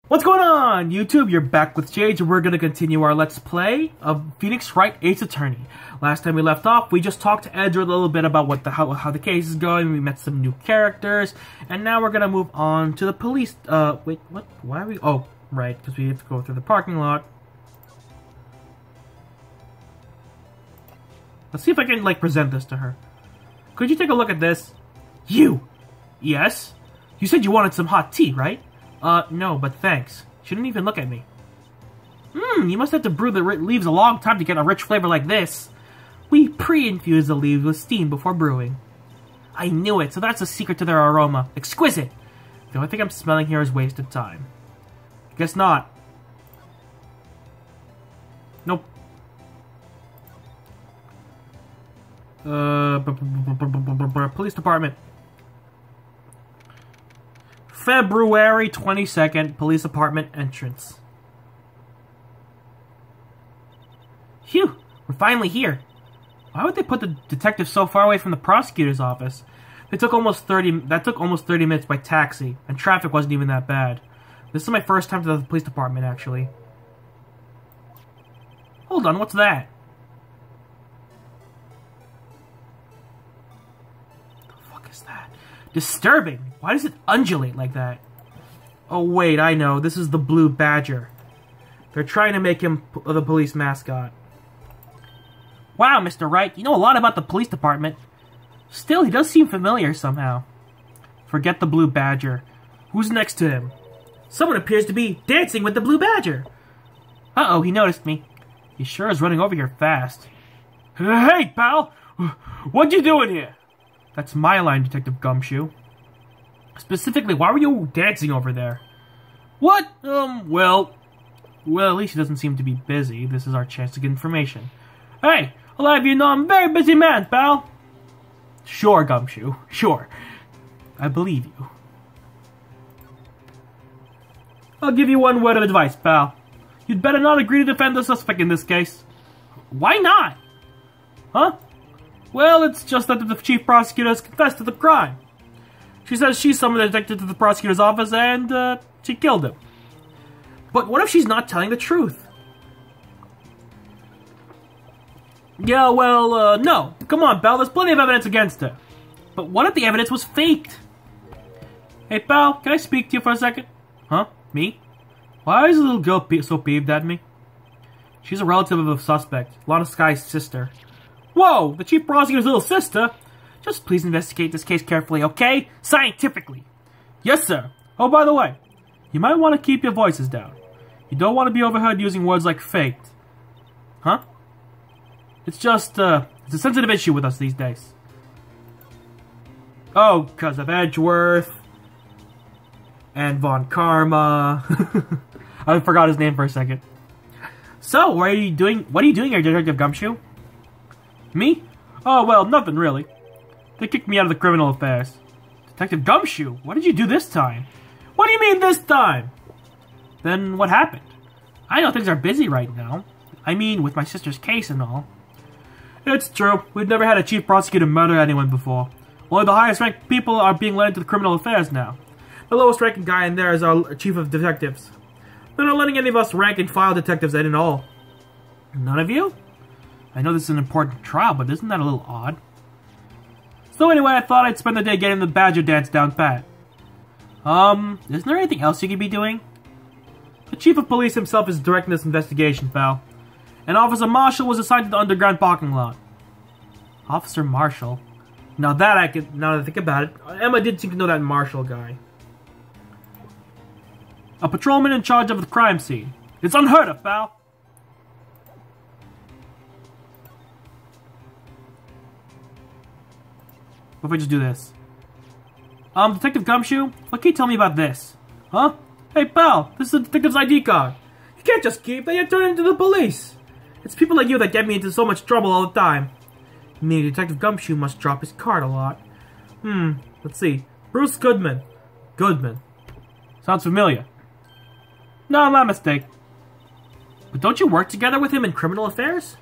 What's going on, YouTube? You're back with Jade, and we're going to continue our Let's Play of Phoenix Wright Ace Attorney. Last time we left off, we just talked to Edgeworth a little bit about how the case is going, we met some new characters, and now we're going to move on to the police, wait, what? Why are we, oh, right, because we have to go through the parking lot. Let's see if I can, present this to her. Could you take a look at this? You! Yes? You said you wanted some hot tea, right? No, but thanks. She didn't even look at me. You must have to brew the leaves a long time to get a rich flavor like this. We pre-infuse the leaves with steam before brewing. I knew it, so that's the secret to their aroma. Exquisite! The only thing I'm smelling here is wasted time. Guess not. Nope. Police department. February 22nd, police department entrance. Phew, we're finally here. Why would they put the detective so far away from the prosecutor's office? That took almost 30 minutes by taxi, and traffic wasn't even that bad. This is my first time to the police department, actually. Hold on, what's that? Disturbing. Why does it undulate like that? Oh wait, I know. This is the Blue Badger. They're trying to make him the police mascot. Wow, Mr. Wright, you know a lot about the police department. Still, he does seem familiar somehow. Forget the Blue Badger. Who's next to him? Someone appears to be dancing with the Blue Badger. Uh-oh, he noticed me. He sure is running over here fast. Hey, pal! What you doing here? That's my line, Detective Gumshoe. Specifically, why were you dancing over there? What? Well, at least he doesn't seem to be busy. This is our chance to get information. Hey, I'll have you know I'm a very busy man, pal. Sure, Gumshoe, sure. I believe you. I'll give you one word of advice, pal. You'd better not agree to defend the suspect in this case. Why not? Huh? Well, it's just that the chief prosecutor has confessed to the crime. She says she summoned the detective to the prosecutor's office and, she killed him. But what if she's not telling the truth? Yeah, well, no. Come on, pal, there's plenty of evidence against her. But what if the evidence was faked? Hey, pal, can I speak to you for a second? Huh? Me? Why is the little girl so peeved at me? She's a relative of a suspect, Lana Sky's sister. Whoa, the chief prosecutor's little sister? Just please investigate this case carefully, okay? Scientifically. Yes, sir. Oh, by the way, you might want to keep your voices down. You don't want to be overheard using words like faked. Huh? It's just, it's a sensitive issue with us these days. Oh, because of Edgeworth. And Von Karma. I forgot his name for a second. So, what are you doing here, Detective Gumshoe? Me? Oh, well, nothing really. They kicked me out of the criminal affairs. Detective Gumshoe, what did you do this time? What do you mean this time? Then what happened? I know things are busy right now. I mean, with my sister's case and all. It's true. We've never had a chief prosecutor murder anyone before. Only the highest ranked people are being led into the criminal affairs now. The lowest ranking guy in there is our chief of detectives. They're not letting any of us rank and file detectives in at all. None of you? I know this is an important trial, but isn't that a little odd? So anyway, I thought I'd spend the day getting the Badger dance down pat. Isn't there anything else you could be doing? The chief of police himself is directing this investigation, pal. And Officer Marshall was assigned to the underground parking lot. Officer Marshall? Now that I think about it, Emma did seem to know that Marshall guy. A patrolman in charge of the crime scene. It's unheard of, pal. What if I just do this? Detective Gumshoe, what can you tell me about this? Huh? Hey, pal, this is a detective's ID card. You can't just keep it, you turn it into the police. It's people like you that get me into so much trouble all the time. Maybe Detective Gumshoe must drop his card a lot. Let's see. Bruce Goodman. Goodman. Sounds familiar. No, my mistake. But don't you work together with him in criminal affairs?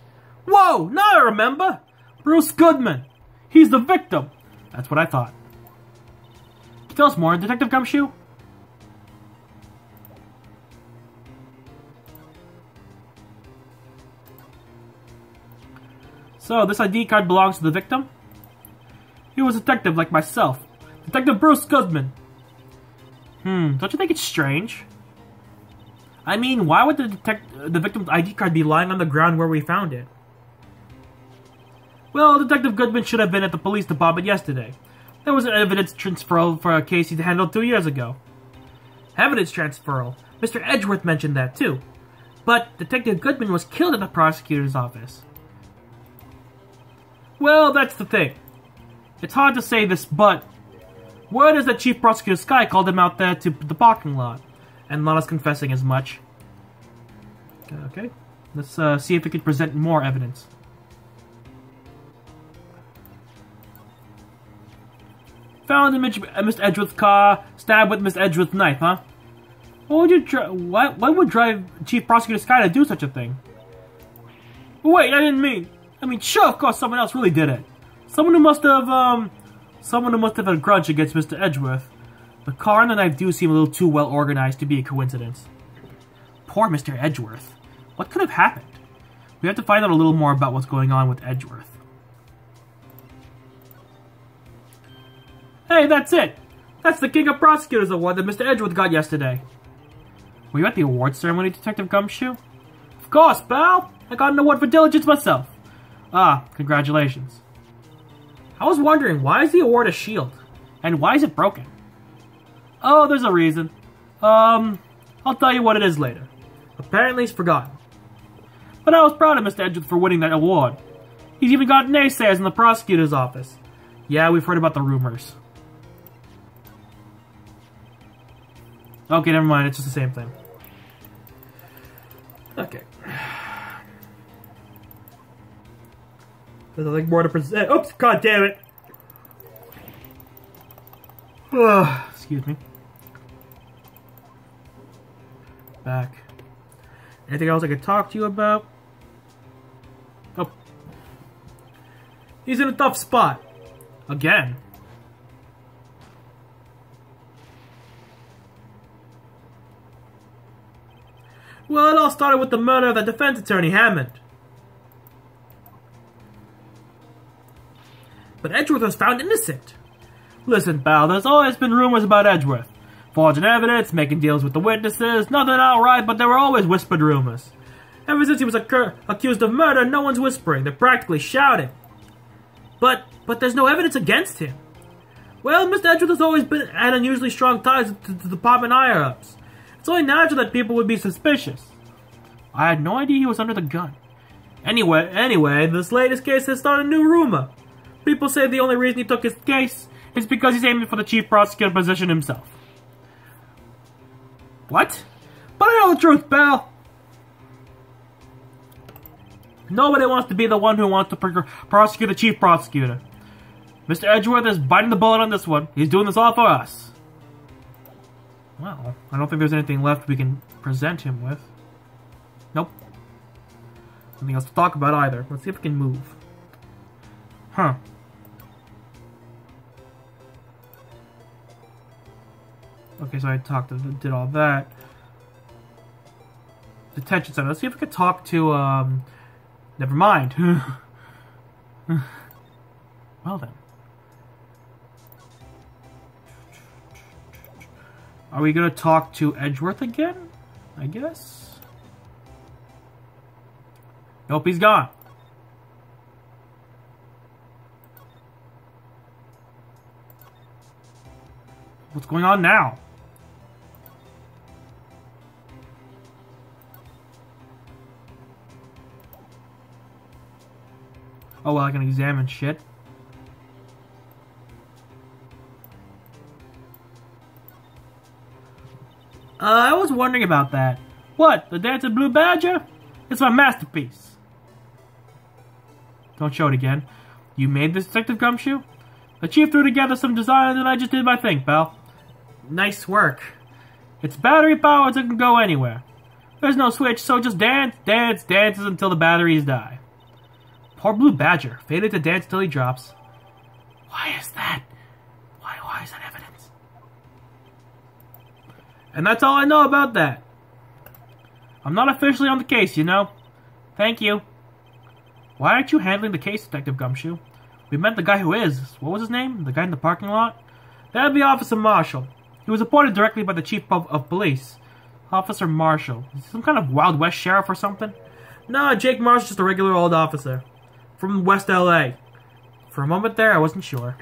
Whoa, now I remember! Bruce Goodman. He's the victim. That's what I thought. Can you tell us more, Detective Gumshoe? So, this ID card belongs to the victim? He was a detective like myself. Detective Bruce Goodman. Don't you think it's strange? I mean, why would the victim's ID card be lying on the ground where we found it? Well, Detective Goodman should have been at the police department yesterday. There was an evidence transferal for a case he handled 2 years ago. Evidence transferal? Mr. Edgeworth mentioned that too. But Detective Goodman was killed at the prosecutor's office. Well, that's the thing. It's hard to say this, but word is that Chief Prosecutor Sky called him out there to the parking lot, and Lana's confessing as much. Okay, let's see if we can present more evidence. Found in Mr. Edgeworth's car, stabbed with Miss Edgeworth's knife, huh? What would drive Chief Prosecutor Sky to do such a thing? Wait, I didn't mean. I mean, sure, of course, someone else really did it. Someone who must have had a grudge against Mr. Edgeworth. The car and the knife do seem a little too well organized to be a coincidence. Poor Mr. Edgeworth. What could have happened? We have to find out a little more about what's going on with Edgeworth. Hey, that's it! That's the King of Prosecutors Award that Mr. Edgeworth got yesterday. Were you at the award ceremony, Detective Gumshoe? Of course, pal! I got an award for diligence myself. Ah, congratulations. I was wondering, why is the award a shield? And why is it broken? Oh, there's a reason. I'll tell you what it is later. Apparently he's forgotten. But I was proud of Mr. Edgeworth for winning that award. He's even got naysayers in the prosecutor's office. Yeah, we've heard about the rumors. Okay, never mind, it's just the same thing. Okay. There's nothing more to present. Oops, god damn it! Excuse me. Back. Anything else I could talk to you about? Oh. He's in a tough spot. Again. Well, it all started with the murder of the defense attorney, Hammond. But Edgeworth was found innocent. Listen, pal, there's always been rumors about Edgeworth. Forging evidence, making deals with the witnesses, nothing outright, but there were always whispered rumors. Ever since he was accused of murder, no one's whispering. They're practically shouting. But there's no evidence against him. Well, Mr. Edgeworth has always had unusually strong ties to the department higher-ups. It's only natural that people would be suspicious. I had no idea he was under the gun. Anyway, this latest case has started a new rumor. People say the only reason he took his case is because he's aiming for the chief prosecutor position himself. What? But I know the truth, pal. Nobody wants to be the one who wants to prosecute the chief prosecutor. Mr. Edgeworth is biting the bullet on this one. He's doing this all for us. Well, I don't think there's anything left we can present him with. Nope. Nothing else to talk about either. Let's see if we can move. Huh. Okay, so I did all that. Detention center. Let's see if we could talk to, never mind. Well then. Are we gonna talk to Edgeworth again? I guess? Nope, he's gone. What's going on now? Oh, well, I can examine shit. I was wondering about that. What? The Dancing Blue Badger? It's my masterpiece. Don't show it again. You made this, Detective Gumshoe? The chief threw together some designs and I just did my thing, pal. Nice work. It's battery powered, so it can go anywhere. There's no switch, so just dances until the batteries die. Poor Blue Badger, fated to dance till he drops. Why is that? Why is that evidence? And that's all I know about that. I'm not officially on the case, you know. Thank you. Why aren't you handling the case, Detective Gumshoe? We met the guy who is. What was his name? The guy in the parking lot? That'd be Officer Marshall. He was appointed directly by the Chief of Police. Officer Marshall. Is he some kind of Wild West sheriff or something? No, Jake Marshall's just a regular old officer. From West L.A. For a moment there, I wasn't sure.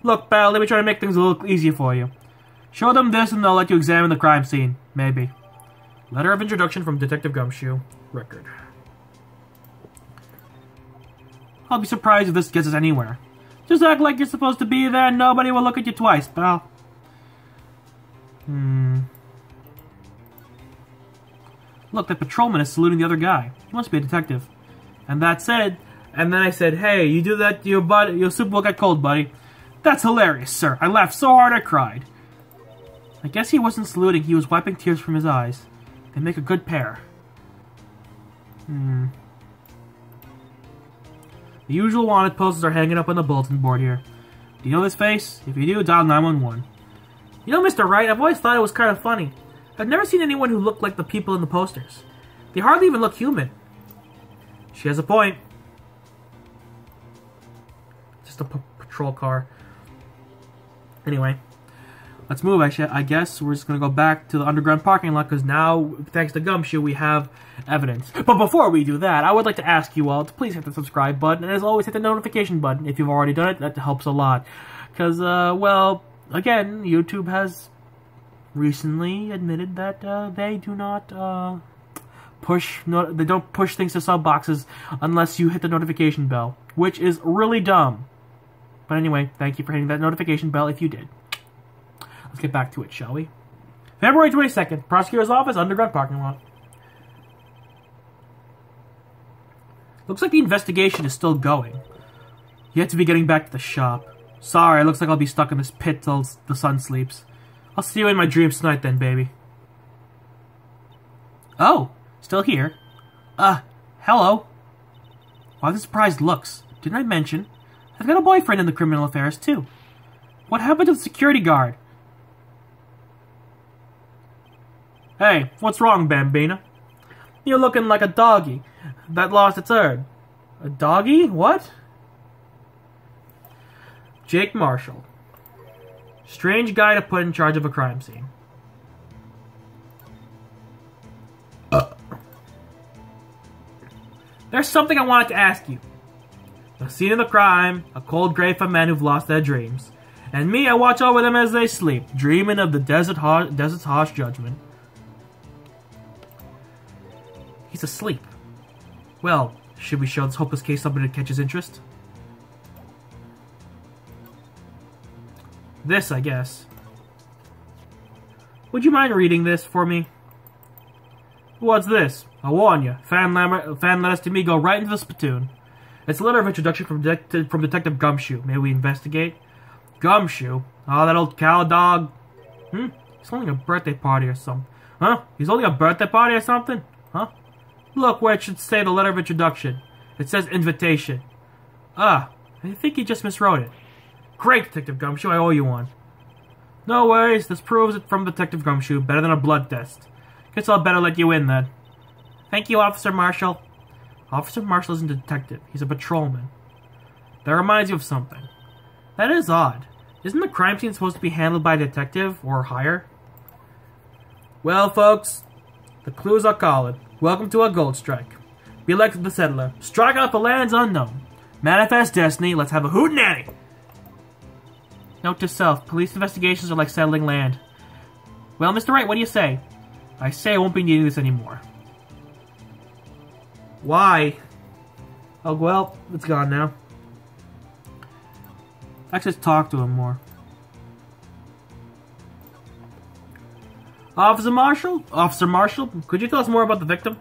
Look, pal, let me try to make things a little easier for you. Show them this and they'll let you examine the crime scene. Maybe. Letter of introduction from Detective Gumshoe. Record. I'll be surprised if this gets us anywhere. Just act like you're supposed to be there and nobody will look at you twice, pal. Look, the patrolman is saluting the other guy. He must be a detective. And that said, and then I said, hey, you do that to your buddy, your soup will get cold, buddy. That's hilarious, sir. I laughed so hard I cried. I guess he wasn't saluting, he was wiping tears from his eyes. They make a good pair. The usual wanted posters are hanging up on the bulletin board here. Do you know this face? If you do, dial 911. You know, Mr. Wright, I've always thought it was kind of funny. I've never seen anyone who looked like the people in the posters. They hardly even look human. She has a point. Just a patrol car. Anyway, let's move. I guess we're just going to go back to the underground parking lot because now, thanks to Gumshoe, we have evidence. But before we do that, I would like to ask you all to please hit the subscribe button and as always hit the notification button. If you've already done it, that helps a lot. Because, well, again, YouTube has recently admitted that they do not they don't push things to sub boxes unless you hit the notification bell, which is really dumb. But anyway, thank you for hitting that notification bell if you did. Let's get back to it, shall we? February 22nd, Prosecutor's Office, underground parking lot. Looks like the investigation is still going. You have to be getting back to the shop. Sorry, it looks like I'll be stuck in this pit till the sun sleeps. I'll see you in my dreams tonight then, baby. Oh, still here? Hello. Why the surprised looks? Didn't I mention? I've got a boyfriend in the criminal affairs, too. What happened to the security guard? Hey, what's wrong, Bambina? You're looking like a doggy that lost its herd. A doggy? What? Jake Marshall. Strange guy to put in charge of a crime scene. There's something I wanted to ask you. The scene of the crime, a cold grave for men who've lost their dreams. And me, I watch over them as they sleep, dreaming of the desert's harsh judgment. He's asleep. Well, should we show this hopeless case something to catch his interest? This, I guess. Would you mind reading this for me? What's this? I warn you, fan letters to me go right into the spittoon. It's a letter of introduction from Detective Gumshoe. May we investigate? Gumshoe? Oh, that old cow dog. He's holding a birthday party or something. Huh? He's holding a birthday party or something? Huh? Look where it should say the letter of introduction. It says invitation. I think he just miswrote it. Great, Detective Gumshoe, I owe you one. No worries, this proves it from Detective Gumshoe. Better than a blood test. Guess I'll better let you in then. Thank you, Officer Marshall. Officer Marshall isn't a detective. He's a patrolman. That reminds you of something. That is odd. Isn't the crime scene supposed to be handled by a detective or higher? Well, folks, the clues are calling. Welcome to a gold strike. Be elected the settler. Strike out the lands unknown. Manifest destiny. Let's have a hootenanny. Note to self. Police investigations are like settling land. Well, Mr. Wright, what do you say? I say I won't be needing this anymore. Why? Oh, well, it's gone now. I should just talk to him more. Officer Marshall? Officer Marshall, could you tell us more about the victim?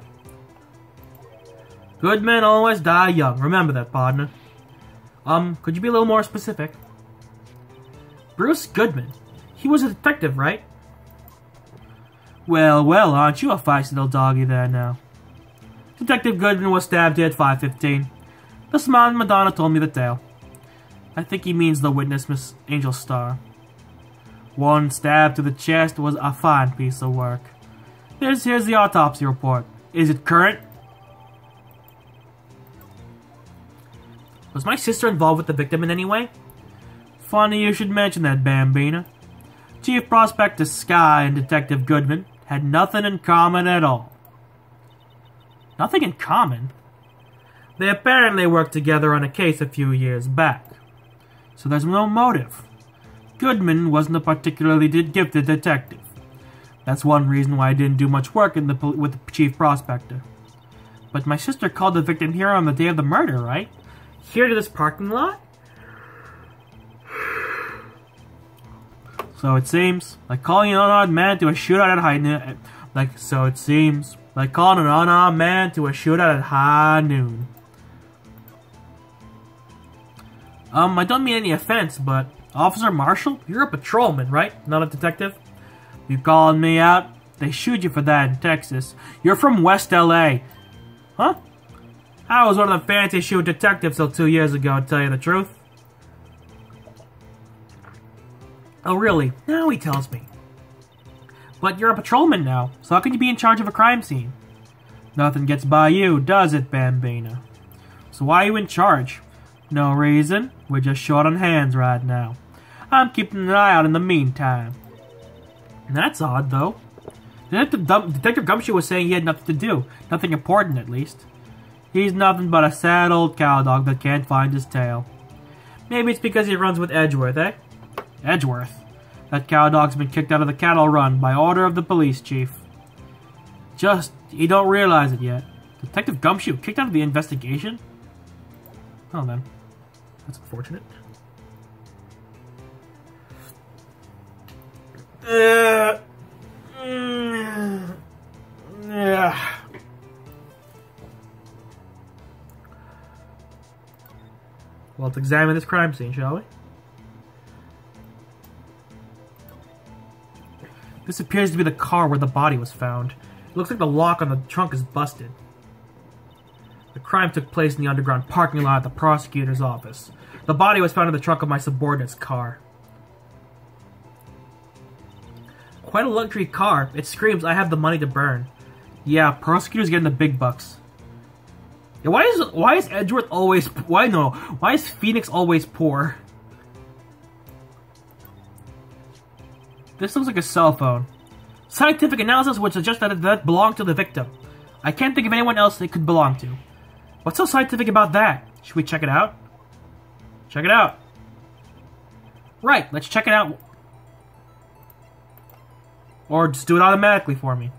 Good men always die young. Remember that, partner. Could you be a little more specific? Bruce Goodman. He was a detective, right? Well, well, aren't you a feisty little doggy there now? Detective Goodman was stabbed here at 5:15. The smiling Madonna told me the tale. I think he means the witness, Miss Angel Star. One stab to the chest was a fine piece of work. Here's the autopsy report. Is it current? Was my sister involved with the victim in any way? Funny you should mention that, Bambina. Chief Prospector Sky and Detective Goodman had nothing in common at all. Nothing in common? They apparently worked together on a case a few years back. So there's no motive. Goodman wasn't a particularly gifted detective. That's one reason why I didn't do much work with the Chief Prospector. But my sister called the victim here on the day of the murder, right? Here to this parking lot? So it seems, like calling an unarmed man to a shootout at high noon. Like calling an unarmed man to a shootout at high noon. I don't mean any offense, but Officer Marshall, you're a patrolman, right? Not a detective? You calling me out? They shoot you for that in Texas. You're from West LA. Huh? I was one of the fancy shoot detectives till 2 years ago, to tell you the truth. Oh, really? Now he tells me. But you're a patrolman now, so how can you be in charge of a crime scene? Nothing gets by you, does it, Bambina? So why are you in charge? No reason. We're just short on hands right now. I'm keeping an eye out in the meantime. That's odd, though. Detective Gumshoe was saying he had nothing to do. Nothing important, at least. He's nothing but a sad old cowdog that can't find his tail. Maybe it's because he runs with Edgeworth, eh? Edgeworth. That cowdog's been kicked out of the cattle run by order of the police chief. Just, you don't realize it yet. Detective Gumshoe kicked out of the investigation? Oh, then. That's unfortunate. Well, let's examine this crime scene, shall we? This appears to be the car where the body was found. It looks like the lock on the trunk is busted. The crime took place in the underground parking lot at the prosecutor's office. The body was found in the trunk of my subordinate's car. Quite a luxury car. It screams, I have the money to burn. Yeah, prosecutors getting the big bucks. Yeah, why is Edgeworth always... Why is Phoenix always poor? This looks like a cell phone. Scientific analysis would suggest that it belonged to the victim. I can't think of anyone else it could belong to. What's so scientific about that? Should we check it out? Check it out. Right, let's check it out. Or just do it automatically for me.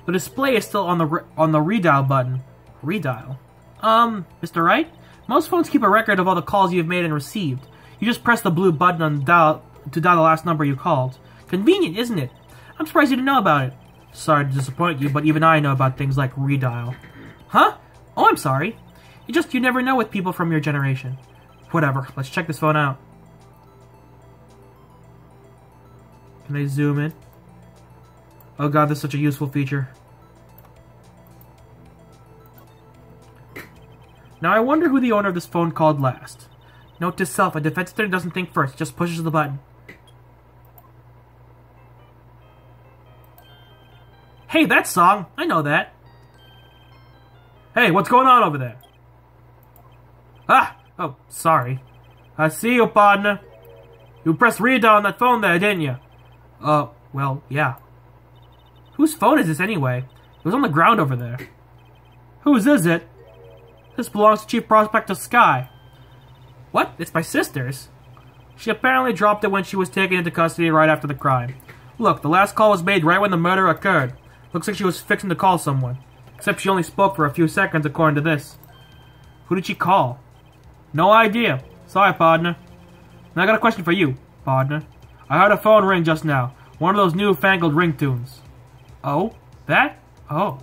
The display is still on the redial button. Redial? Mr. Wright? Most phones keep a record of all the calls you've made and received. You just press the blue button on dial to dial the last number you called. Convenient, isn't it? I'm surprised you didn't know about it. Sorry to disappoint you, but even I know about things like redial. Huh? Oh, I'm sorry. You never know with people from your generation. Whatever, let's check this phone out. Can I zoom in? Oh god, this is such a useful feature. Now I wonder who the owner of this phone called last. Note to self, a defense attorney doesn't think first, just pushes the button. Hey, that song! I know that. Hey, what's going on over there? Ah! Oh, sorry. I see you, partner. You pressed redial on that phone there, didn't you? Well, yeah. Whose phone is this anyway? It was on the ground over there. Whose is it? This belongs to Chief Prospector Sky. What? It's my sister's? She apparently dropped it when she was taken into custody right after the crime. Look, the last call was made right when the murder occurred. Looks like she was fixing to call someone. Except she only spoke for a few seconds according to this. Who did she call? No idea. Sorry, partner. Now I got a question for you, partner. I heard a phone ring just now. One of those newfangled ringtones. Oh? That? Oh.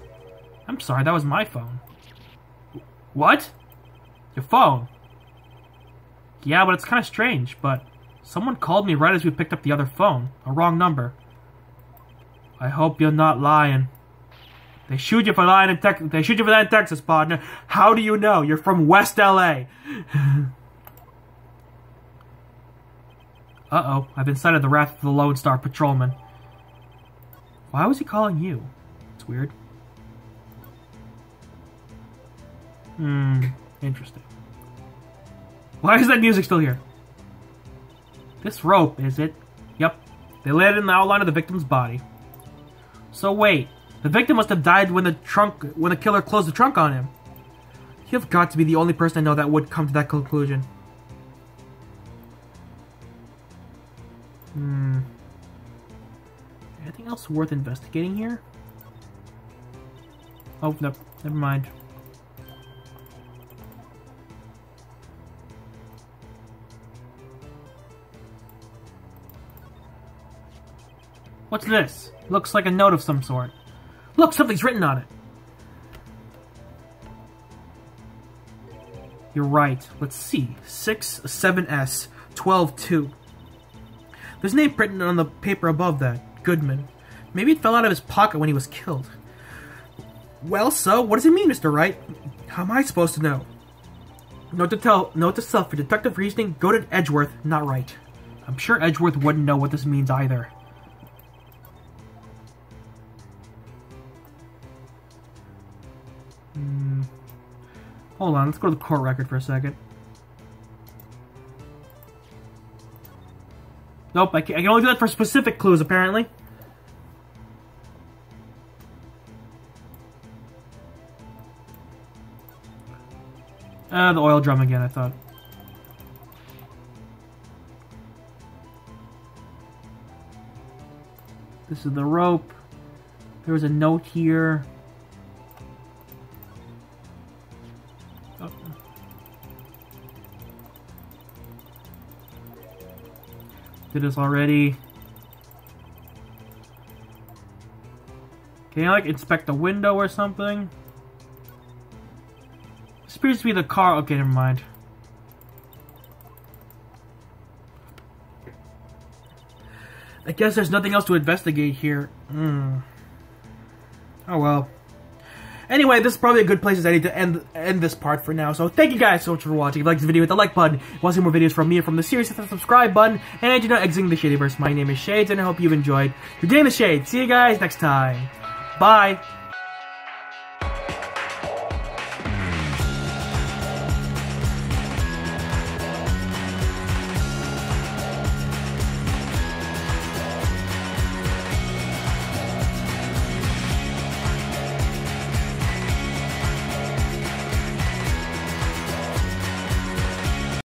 I'm sorry, that was my phone. What? Your phone? Yeah, but it's kind of strange, but someone called me right as we picked up the other phone. A wrong number. I hope you're not lying. They shoot you for lying in Texas. They shoot you for that in Texas, partner. How do you know? You're from West LA. Uh-oh, I've incited the wrath of the Lone Star Patrolman. Why was he calling you? It's weird. Interesting. Why is that music still here? This rope, is it? Yep. They laid it in the outline of the victim's body. So wait, the victim must have died when the killer closed the trunk on him. You've got to be the only person I know that would come to that conclusion. Anything else worth investigating here? Oh, no, never mind. What's this? Looks like a note of some sort. Look, something's written on it. You're right. Let's see. 6-7S 12-2. There's a name printed on the paper above that. Goodman. Maybe it fell out of his pocket when he was killed. Well, so, what does it mean, Mr. Wright? How am I supposed to know? Note to self, for detective reasoning, go to Edgeworth, not Wright. I'm sure Edgeworth wouldn't know what this means either. Hold on, let's go to the court record for a second. Nope, I can only do that for specific clues, apparently. The oil drum again, I thought. This is the rope. There was a note here. Oh. Did this already. Can I, like, inspect the window or something? This appears to be the car. Okay, never mind. I guess there's nothing else to investigate here. Oh well. Anyway, this is probably a good place to end this part for now. So thank you guys so much for watching. If you liked this video, hit the like button. If you want to see more videos from me or from the series, hit the subscribe button. And you're not exiting the Shadyverse. My name is Shades, and I hope you've enjoyed. You're getting the Shade. See you guys next time. Bye.